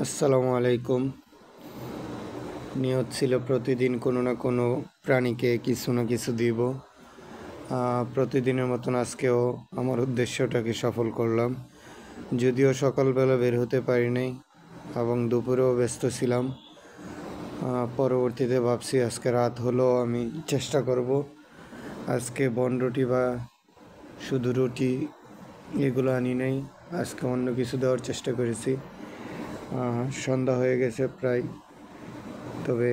আসসালামু আলাইকুম। নিয়ত ছিল প্রতিদিন কোনো না কোনো প্রাণীকে কিছু না কিছু দিব। প্রতিদিনের মতন আজকেও আমার উদ্দেশ্যটাকে সফল করলাম। যদিও সকালবেলা বের হতে পারি নাই এবং দুপুরেও ব্যস্ত ছিলাম। পরবর্তীতে ভাবছি আজকে রাত হলেও আমি চেষ্টা করব আজকে বনরুটি বা শুধু রুটি এগুলো আনি নাই, আজকে অন্য কিছু দেওয়ার চেষ্টা করেছি। সন্ধ্যা হয়ে গেছে প্রায়, তবে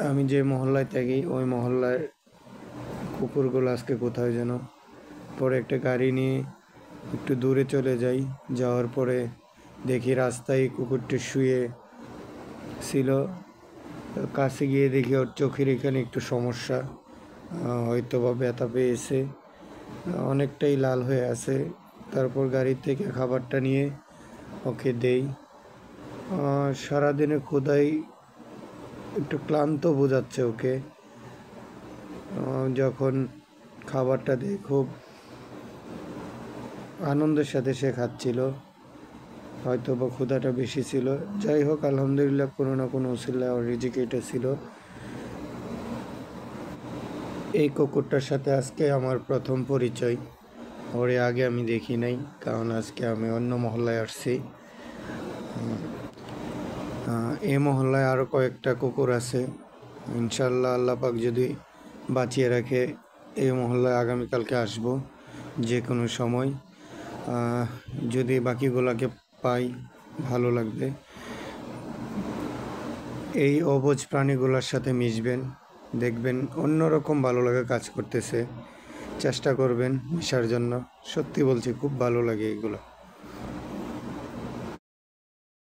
আমি যে মহল্লায় থাকি ওই মহল্লায় কুকুরগুলো আজকে কোথায় যেন, পরে একটা গাড়ি নিয়ে একটু দূরে চলে যাই। যাওয়ার পরে দেখি রাস্তায় কুকুরটি শুয়ে ছিল। কাছে গিয়ে দেখি ওর চোখের এখানে একটু সমস্যা, হয়তো বা ব্যথা পেয়েছে, অনেকটাই লাল হয়ে আছে। তারপর গাড়ি থেকে খাবারটা নিয়ে ওকে দেই। সারাদিনে ক্ষুধায় একটু ক্লান্ত বোঝাচ্ছে ওকে। যখন খাবারটা দিয়ে খুব আনন্দের সাথে সে খাচ্ছিল, হয়তো বা ক্ষুধাটা বেশি ছিল। যাই হোক, আলহামদুলিল্লাহ কোনো না কোনো উসিলায় ওর রিজিকে এটা ছিল। এই কুকুরটার সাথে আজকে আমার প্রথম পরিচয়। ওরে আগে আমি দেখি নাই, কারণ আজকে আমি অন্য মহল্লায় আসছি। এই মহল্লায় আরও কয়েকটা কুকুর আছে। ইনশাল্লাহ আল্লাহ পাক যদি বাঁচিয়ে রাখে এই মহল্লায় আগামীকালকে আসব যে কোনো সময়। যদি বাকিগুলোকে পাই ভালো লাগবে। এই অবুঝ প্রাণীগুলোর সাথে মিশবেন, দেখবেন অন্যরকম ভালো লাগা কাজ করতেছে। চেষ্টা করবেন মিশার জন্য, সত্যি বলছি খুব ভালো লাগে এগুলো।